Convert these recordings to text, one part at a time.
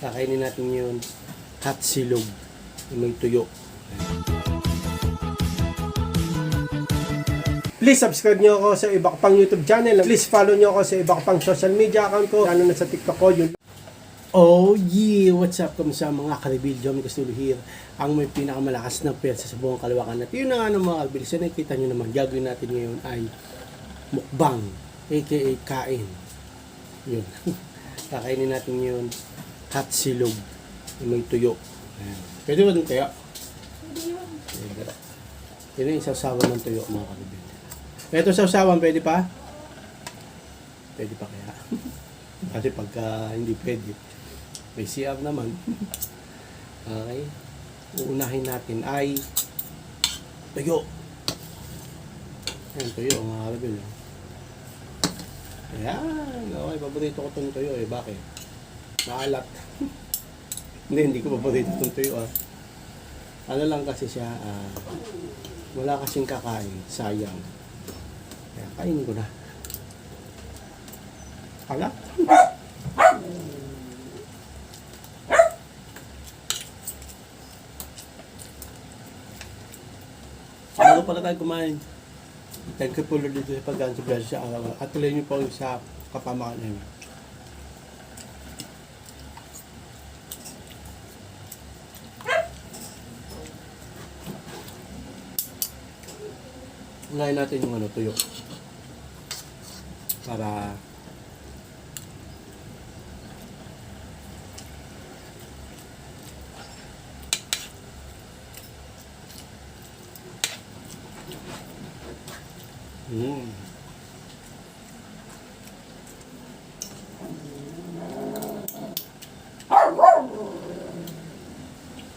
Kakainin natin yun. Hot silog. May tuyo. Please subscribe nyo ako sa iba ko pang YouTube channel. Please follow nyo ako sa iba ko pang social media account ko. Lalo na sa TikTok ko. Yun. Oh yeah! What's up? Kamusta mga kalibil? Johnny Castillo here. Ang may pinakamalakas na pwersa sa buong kalawakan. At yun na nga mga kalibil. So nakikita nyo naman, gagawin natin ngayon ay mukbang. aka kain. Yun. Kakainin natin yun. Hot silog. May tuyo. Ayan. Pwede ba din kaya? Pwede yun. Yun yung sasawan ng tuyo mga kalibil. Ito sasawan, pwede pa? Pwede pa kaya? Kasi pagka hindi pwede, may CR naman. Okay. Uunahin natin ay tuyo. Ayan, tuyo mga kalibil. Ayan. Okay, paborito ko itong tuyo eh. Bakit? Maalat. Hindi ko paborito itong tuyo ah. Ano lang kasi siya, wala kasing kakain. Sayang. Kaya kainin ko na. Alat. Bago pala tayo kumain. Thank you po dito sa pagkaan sa bless sa araw. At tuloy niyo po sa kapamakan namin. Unahin natin yung tuyo. Para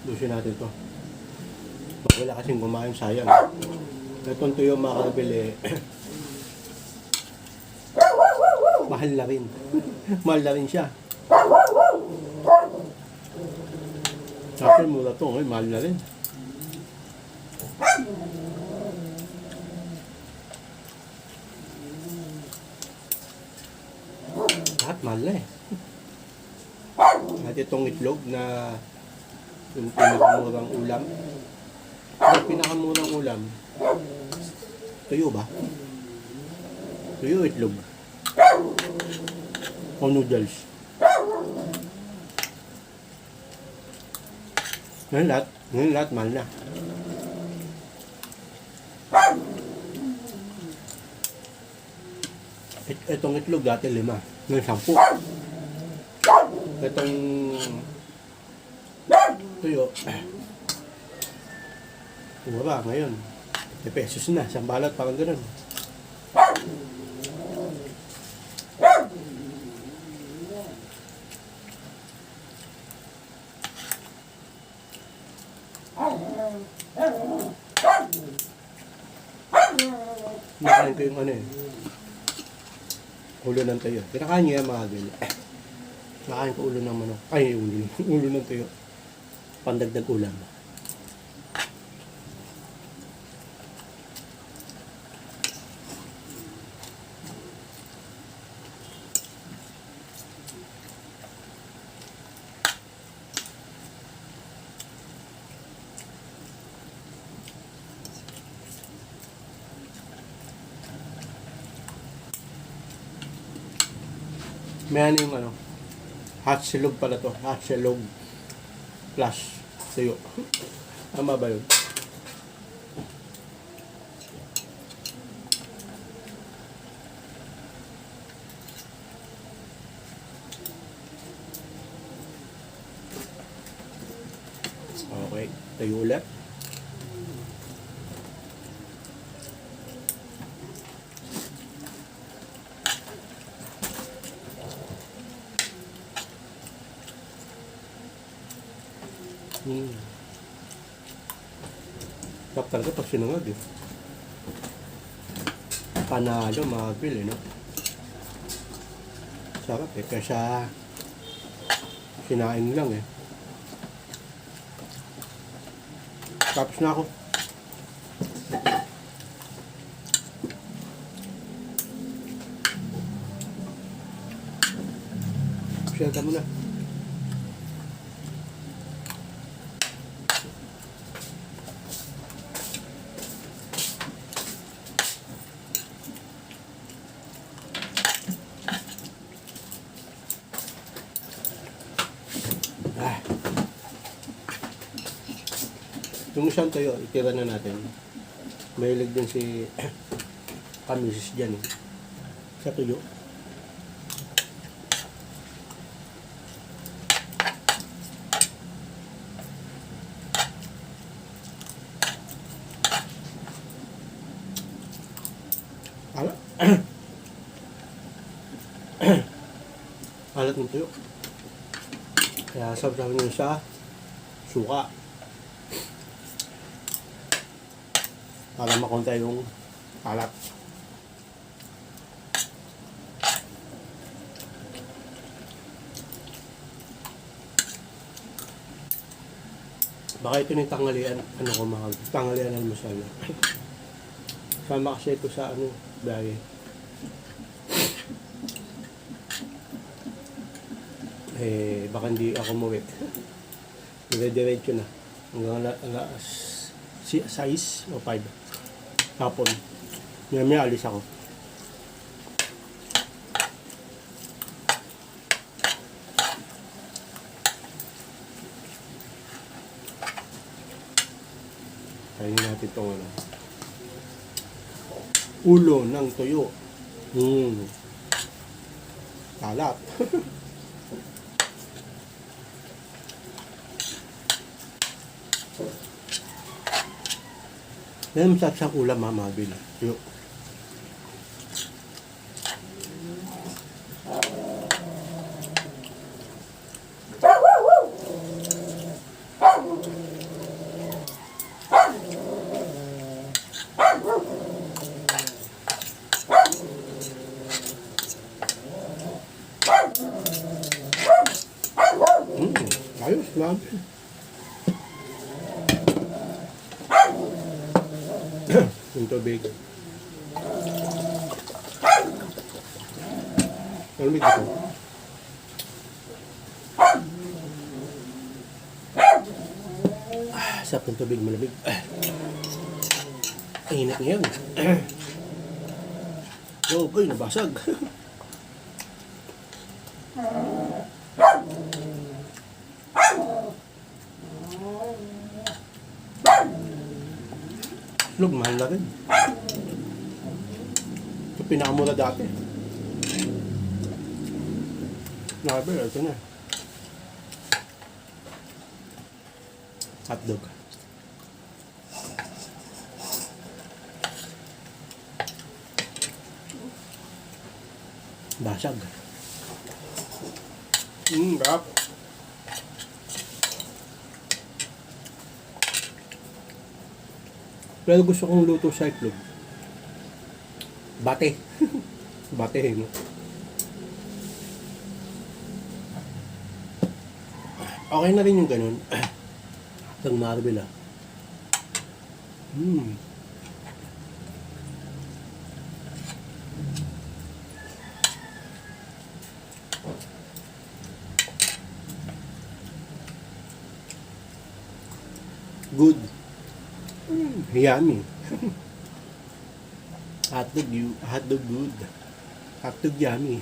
lusin natin to. Wala kasing kumain, sayang. Itong tuyo mga kalabili, mahal na rin. Mahal na rin siya. Kasi mura to, mahal na rin. Lahat mahal na eh. At itong itlog na yung pinakamurang ulam. Yung pinakamurang ulam, tuyo ba? Tuyo itlog. O noodles. Ngayon lahat mahal na. Itong itlog dati 5. Ngayon 10. Itong tuyo, mura ngayon. 10 pesos na. Isang balat, parang ganun. Nakain ko yung ulo ng tuyo. Kinakain niyo yan mga gila. Nakain ko ulo ng manok. Ay, ulo ng tuyo. Pandagdag ulam. May yung hot silog pala to. Hot silog plus tuyo. Tama ba yun? Okay. Tuyo ulit. Sarap talaga pag sinangag eh. Panalo mga bil eh, no? Sarap eh, kaysa sinaing lang eh. Tapos na ako. Share ka muna. Ah. Yung isang tuyo, itira na natin. Mahilig din si kamisis dyan. Sa tuyo. Alat. Alat ng tuyo. Kaya sabi nyo sa suka. Para makonta yung alat. Baka ito yung tanghalian, ano ko mahal, tanghalian almusal. Sama kasi ito sa ano, biyahe. Eh, baka hindi ako muwi. Dire-diretso na. Hanggang alas 6 o 5. Hapon. May alis ako. Kainin natin itong ano. Ulo ng tuyo. Talat. Yan masarap siyang ulam, mamabil. Tuyo. Ayos, mabil. Yung tubig. Malamig ito. Sarap ng tubig, malamig. Init ngayon. Oh, boy, nabasag. Lug, mahal na rin. Ito pinakamura dati. Nakabir, ito na. Hotdog. Basag. Rap. Pero gusto kong luto sa itlog. Bate. Bate, no? Okay na rin yung ganun. Itong marble, ah. Good. Yummy. Hotdog good. Hotdog yummy.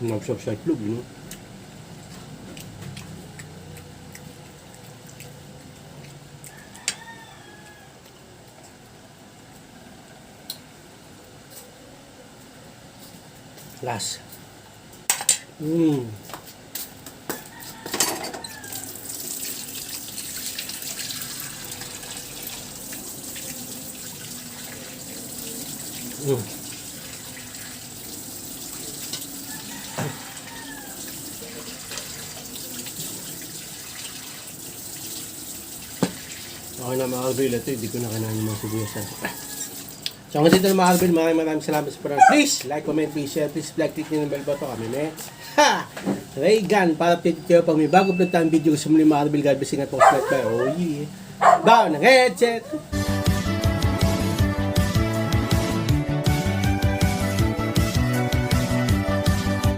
Nabsab sa itlog, you know? Last. Okay na mga Arbil, ito hindi ko na kailangan yung mga sibuyas. So hanggang dito na mga Arbil, maraming salamat sa panonood. Please like, comment, please share, please click nyo ng bell button kami may Raygun para update kayo pag may bago upload tayong video. Gusto mo mga Arbil, God bless, ingat po, select by, oh yeah, bow ng headset.